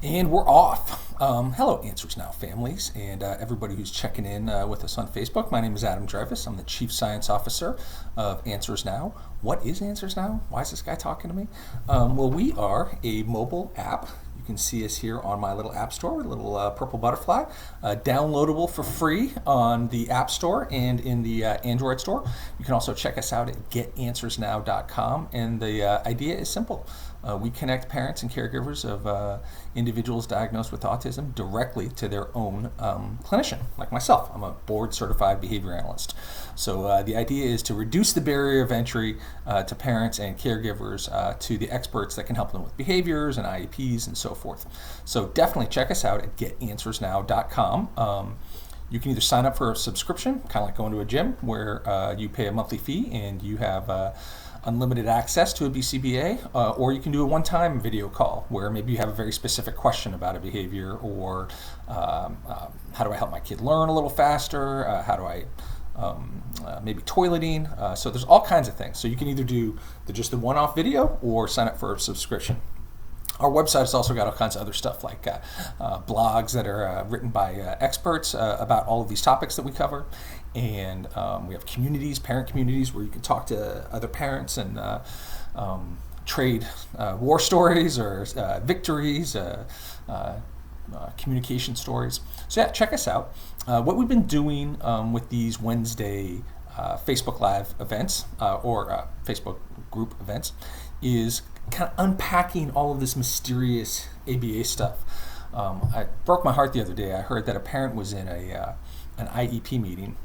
And we're off. Hello, Answers Now families, and everybody who's checking in with us on Facebook. My name is Adam Dreyfus. I'm the Chief Science Officer of Answers Now. What is Answers Now? Why is this guy talking to me? Well, we are a mobile app. You can see us here on my little app store with a little purple butterfly. Downloadable for free on the App Store and in the Android store. You can also check us out at getanswersnow.com. And the idea is simple. We connect parents and caregivers of individuals diagnosed with autism directly to their own clinician, like myself. I'm a board-certified behavior analyst. So the idea is to reduce the barrier of entry to parents and caregivers to the experts that can help them with behaviors and IEPs and so forth. So definitely check us out at getanswersnow.com. You can either sign up for a subscription, kind of like going to a gym, where you pay a monthly fee and you have unlimited access to a BCBA, or you can do a one-time video call where maybe you have a very specific question about a behavior, or how do I help my kid learn a little faster, how do I maybe toileting, so there's all kinds of things. So you can either do just the one-off video or sign up for a subscription. Our website has also got all kinds of other stuff like blogs that are written by experts about all of these topics that we cover. And we have communities, parent communities, where you can talk to other parents and trade war stories or victories, communication stories. So yeah, check us out. What we've been doing with these Wednesday Facebook Live events or Facebook group events is kind of unpacking all of this mysterious ABA stuff. I broke my heart the other day. I heard that a parent was in an IEP meeting,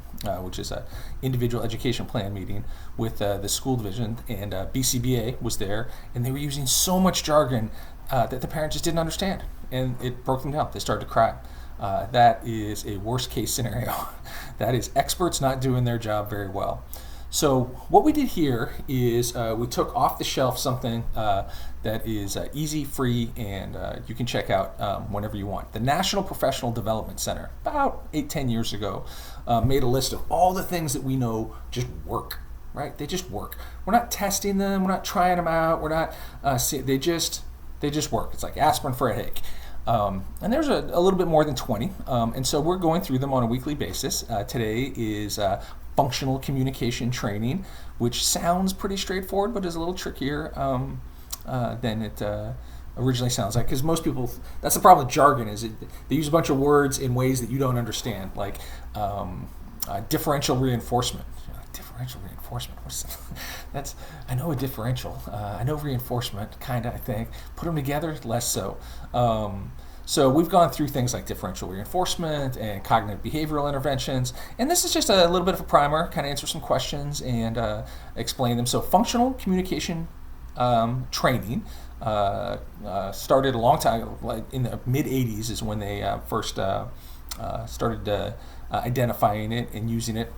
which is an individual education plan meeting with the school division, and BCBA was there, and they were using so much jargon that the parent just didn't understand, and it broke them down. They started to cry. That is a worst case scenario. That is experts not doing their job very well. So what we did here is we took off the shelf something that is easy, free, and you can check out whenever you want. The National Professional Development Center, about 8-10 years ago, made a list of all the things that we know just work, right? They just work. We're not testing them. We're not trying them out. We're not. They just work. It's like aspirin for a headache. And there's a little bit more than 20. And so we're going through them on a weekly basis. Today is functional communication training, which sounds pretty straightforward, but is a little trickier than it originally sounds like. Because most people, that's the problem with jargon, is they use a bunch of words in ways that you don't understand, like differential reinforcement. Differential reinforcement. That's, I know a differential. I know reinforcement, kind of, I think. Put them together, less so. So we've gone through things like differential reinforcement and cognitive behavioral interventions, and this is just a little bit of a primer, kind of answer some questions and explain them. So functional communication training started a long time, like in the mid-'80s is when they first started identifying it and using it.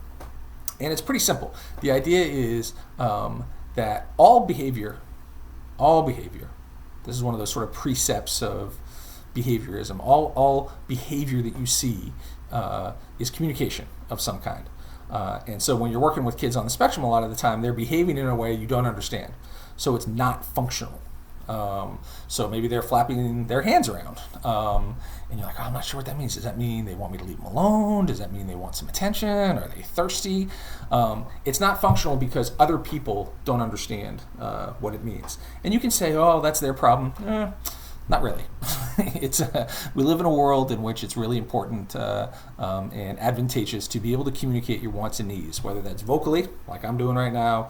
And it's pretty simple. The idea is that all behavior, this is one of those sort of precepts of behaviorism, all behavior that you see is communication of some kind. And so when you're working with kids on the spectrum, a lot of the time they're behaving in a way you don't understand. So it's not functional. So maybe they're flapping their hands around. And you're like, oh, I'm not sure what that means. Does that mean they want me to leave them alone? Does that mean they want some attention? Are they thirsty? It's not functional because other people don't understand what it means. And you can say, oh, that's their problem. Not really. We live in a world in which it's really important and advantageous to be able to communicate your wants and needs, whether that's vocally, like I'm doing right now,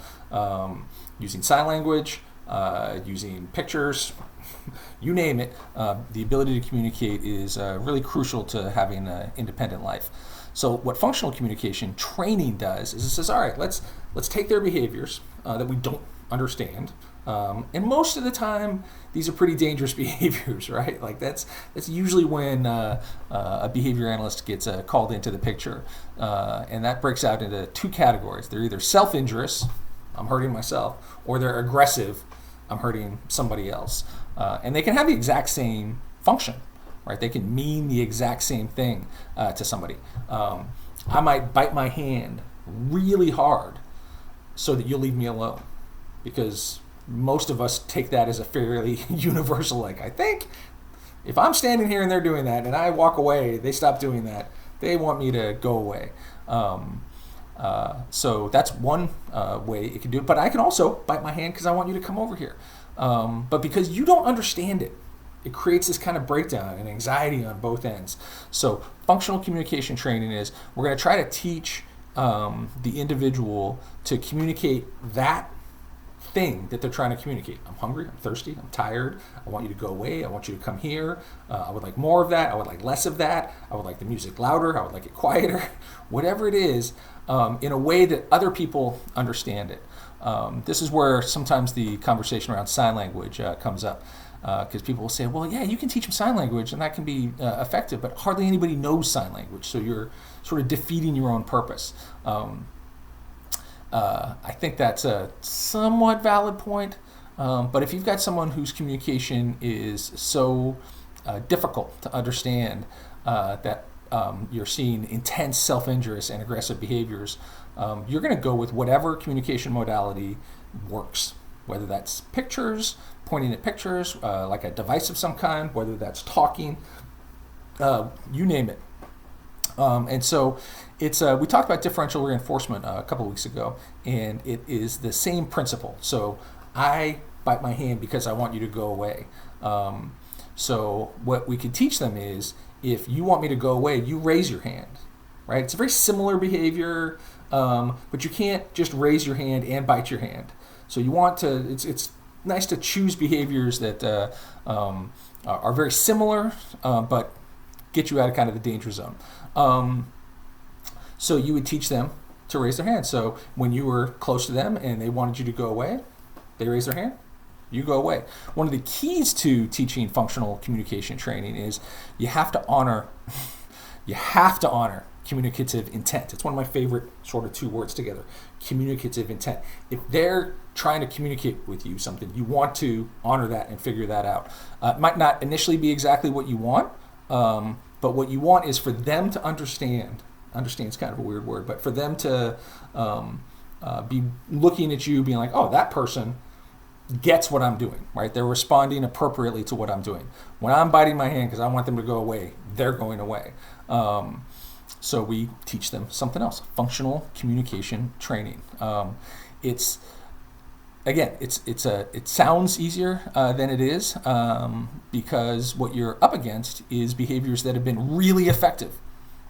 using sign language, using pictures, you name it. The ability to communicate is really crucial to having an independent life. So what functional communication training does is it says, all right, let's take their behaviors that we don't understand. And most of the time, these are pretty dangerous behaviors, right? Like that's usually when a behavior analyst gets called into the picture, and that breaks out into two categories. They're either self-injurious, I'm hurting myself, or they're aggressive, I'm hurting somebody else. And they can have the exact same function, right? They can mean the exact same thing to somebody. I might bite my hand really hard so that you'll leave me alone, because most of us take that as a fairly universal, like, I think If I'm standing here and they're doing that, and I walk away, they stop doing that, they want me to go away. So that's one way it can do it. But I can also bite my hand because I want you to come over here. But because you don't understand it, it creates this kind of breakdown and anxiety on both ends. So functional communication training is we're going to try to teach the individual to communicate that thing that they're trying to communicate. I'm hungry, I'm thirsty, I'm tired, I want you to go away, I want you to come here, I would like more of that, I would like less of that, I would like the music louder, I would like it quieter, whatever it is, in a way that other people understand it. This is where sometimes the conversation around sign language comes up. Because people will say, well, yeah, you can teach them sign language and that can be effective, but hardly anybody knows sign language, so you're sort of defeating your own purpose. I think that's a somewhat valid point, but if you've got someone whose communication is so difficult to understand that you're seeing intense self-injurious and aggressive behaviors, you're going to go with whatever communication modality works, whether that's pictures, pointing at pictures, like a device of some kind, whether that's talking, you name it. And so it's we talked about differential reinforcement a couple of weeks ago, and it is the same principle. So I bite my hand because I want you to go away. So what we could teach them is, if you want me to go away, you raise your hand, right? It's a very similar behavior, but you can't just raise your hand and bite your hand. So you want to, it's nice to choose behaviors that are very similar, but get you out of kind of the danger zone. So you would teach them to raise their hand. So when you were close to them and they wanted you to go away, they raise their hand, you go away. One of the keys to teaching functional communication training is you have to honor communicative intent. It's one of my favorite sort of two words together, communicative intent. If they're trying to communicate with you something, you want to honor that and figure that out. It might not initially be exactly what you want, but what you want is for them to understand. Understand's kind of a weird word, but for them to be looking at you being like, oh, that person gets what I'm doing, right? They're responding appropriately to what I'm doing. When I'm biting my hand because I want them to go away, they're going away. So we teach them something else, functional communication training. It sounds easier than it is, because what you're up against is behaviors that have been really effective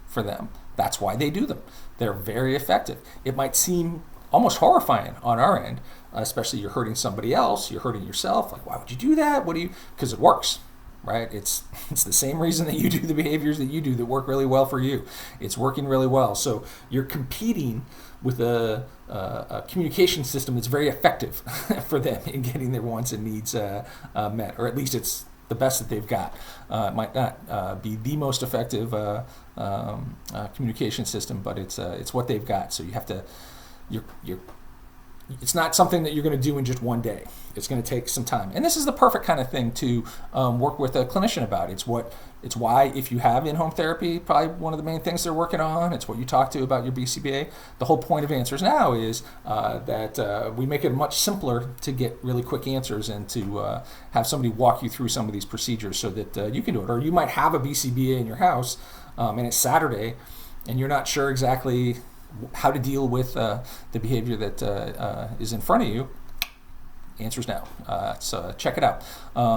for them. That's why they do them. They're very effective. It might seem almost horrifying on our end, especially you're hurting somebody else, you're hurting yourself. Like, why would you do that? Because it works, right? It's the same reason that you do the behaviors that you do that work really well for you. It's working really well. So you're competing with a communication system that's very effective for them in getting their wants and needs met, or at least it's the best that they've got. It might not be the most effective communication system, but it's what they've got. So you have to, it's not something that you're going to do in just one day. It's going to take some time. And this is the perfect kind of thing to work with a clinician about. It's why, if you have in-home therapy, probably one of the main things they're working on. It's what you talk to about your BCBA. The whole point of Answers Now is that we make it much simpler to get really quick answers and to have somebody walk you through some of these procedures so that you can do it. Or you might have a BCBA in your house and it's Saturday and you're not sure exactly how to deal with the behavior that is in front of you. Answers Now. So check it out.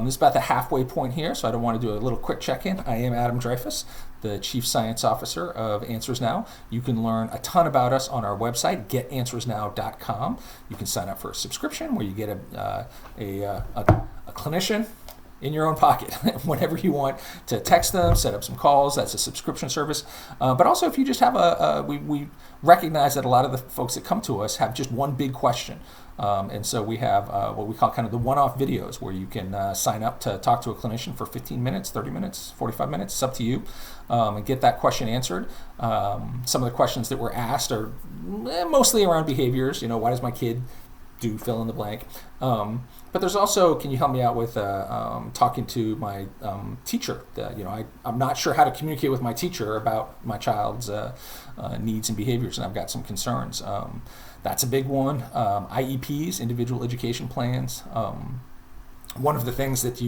This is about the halfway point here, so I don't want to do a little quick check-in. I am Adam Dreyfus, the Chief Science Officer of Answers Now. You can learn a ton about us on our website, getanswersnow.com. You can sign up for a subscription where you get a clinician in your own pocket whenever you want to text them, set up some calls. That's a subscription service. But also, if you just have we recognize that a lot of the folks that come to us have just one big question. And so we have what we call kind of the one-off videos where you can sign up to talk to a clinician for 15 minutes, 30 minutes, 45 minutes. It's up to you, and get that question answered. Some of the questions that were asked are mostly around behaviors. Why does my kid do fill in the blank? But there's also, can you help me out with talking to my teacher? I'm not sure how to communicate with my teacher about my child's needs and behaviors, and I've got some concerns. That's a big one. IEPs, individual education plans. One of the things that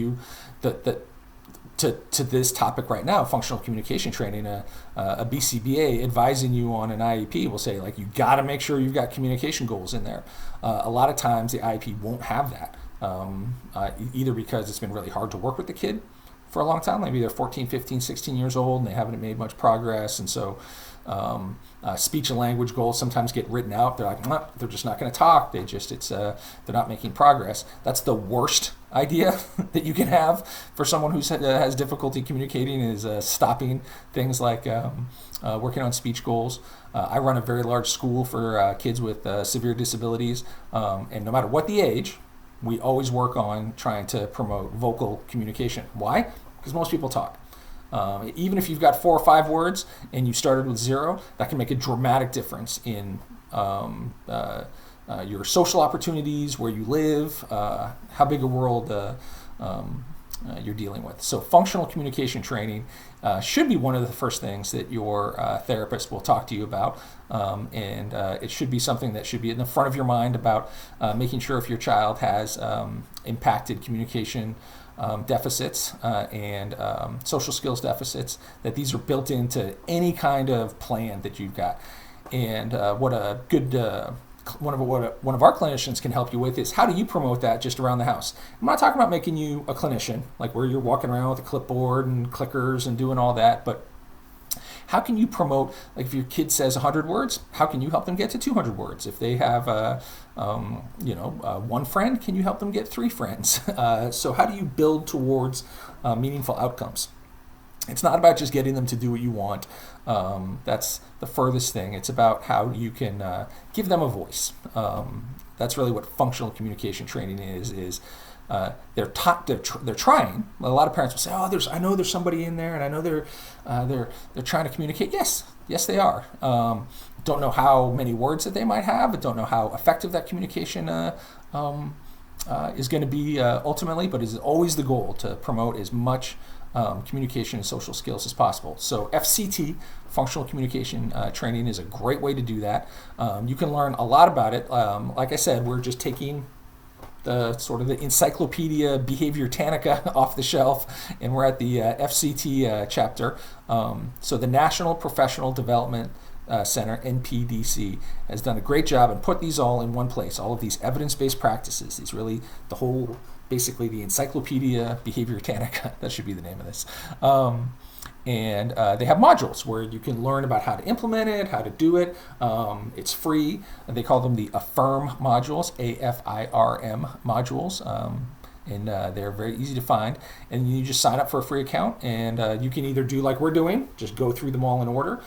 to this topic right now, functional communication training, a BCBA advising you on an IEP will say, like, you got to make sure you've got communication goals in there. A lot of times the IEP won't have that, either because it's been really hard to work with the kid for a long time. Maybe they're 14, 15, 16 years old and they haven't made much progress. And so speech and language goals sometimes get written out. They're like, nah, they're just not going to talk. They're not making progress. That's the worst idea that you can have for someone who has difficulty communicating, is stopping things like working on speech goals. I run a very large school for kids with severe disabilities, and no matter what the age, we always work on trying to promote vocal communication. Why? Because most people talk. Even if you've got 4 or 5 words and you started with 0, that can make a dramatic difference in your social opportunities, where you live, how big a world you're dealing with. So functional communication training should be one of the first things that your therapist will talk to you about, and it should be something that should be in the front of your mind about making sure if your child has impacted communication deficits and social skills deficits, that these are built into any kind of plan that you've got. And what a good one of our clinicians can help you with is, how do you promote that just around the house? I'm not talking about making you a clinician, like where you're walking around with a clipboard and clickers and doing all that, but how can you promote, like if your kid says 100 words, how can you help them get to 200 words? If they have, one friend, can you help them get 3 friends? So how do you build towards meaningful outcomes? It's not about just getting them to do what you want. That's the furthest thing. It's about how you can give them a voice. That's really what functional communication training is. They're trying. A lot of parents will say, "Oh, I know there's somebody in there, and I know they're trying to communicate." Yes, they are. Don't know how many words that they might have, but don't know how effective that communication is going to be ultimately. But it's always the goal to promote as much communication and social skills as possible. So FCT, functional communication training, is a great way to do that. You can learn a lot about it. Like I said, we're just taking the sort of the Encyclopedia Behavior Tanica off the shelf, and we're at the FCT chapter. So the National Professional Development Center, NPDC, has done a great job and put these all in one place. All of these evidence-based practices, basically the Encyclopedia Behavior Tanica, that should be the name of this. And they have modules where you can learn about how to implement it, how to do it. It's free. They call them the AFIRM modules, AFIRM modules. And they're very easy to find. And you just sign up for a free account, and you can either do like we're doing, just go through them all in order.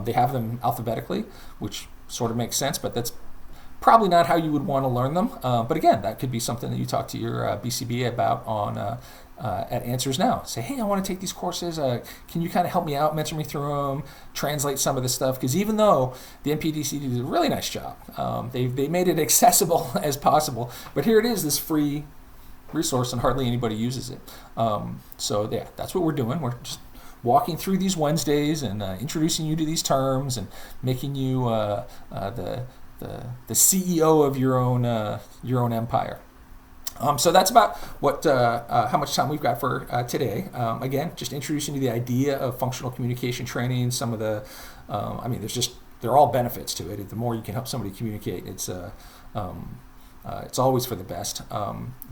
They have them alphabetically, which sort of makes sense, but that's probably not how you would want to learn them. But again, that could be something that you talk to your BCBA about on at AnswersNow. Say, hey, I want to take these courses. Can you kind of help me out, mentor me through them, translate some of this stuff? Because even though the NPDC did a really nice job, they made it accessible as possible. But here it is, this free resource, and hardly anybody uses it. So yeah, that's what we're doing. We're just walking through these Wednesdays and introducing you to these terms and making you the CEO of your own empire. So that's about how much time we've got for today. Again, just introducing you to the idea of functional communication training. Some of the, there are all benefits to it. The more you can help somebody communicate, it's always for the best.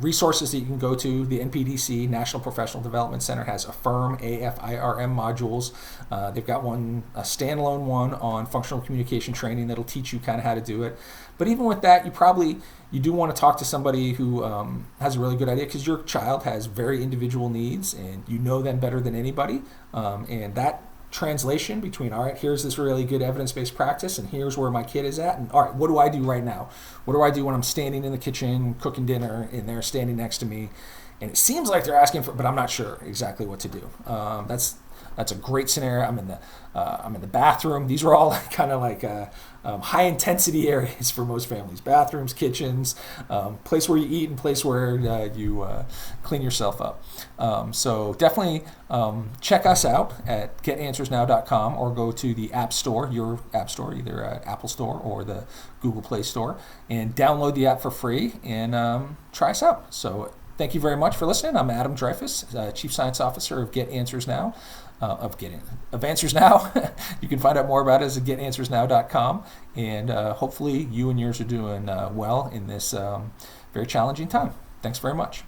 Resources that you can go to: the NPDC, National Professional Development Center, has AFIRM, AFIRM modules. They've got a standalone one on functional communication training that'll teach you kind of how to do it. But even with that, you do want to talk to somebody who has a really good idea, because your child has very individual needs, and you know them better than anybody. And that translation between, all right, here's this really good evidence-based practice, and here's where my kid is at, and all right, what do I do right now? What do I do when I'm standing in the kitchen cooking dinner and they're standing next to me, and it seems like they're asking for, but I'm not sure exactly what to do. That's a great scenario. I'm in the bathroom. These are all kind of like high intensity areas for most families: bathrooms, kitchens, place where you eat, and place where you clean yourself up. So definitely check us out at getanswersnow.com, or go to the App Store, your App Store, either at Apple Store or the Google Play Store, and download the app for free and try us out. So Thank you very much for listening. I'm Adam Dreyfus, Chief Science Officer of Get Answers Now. Of Answers Now. You can find out more about us at getanswersnow.com, and hopefully you and yours are doing well in this very challenging time. Thanks very much.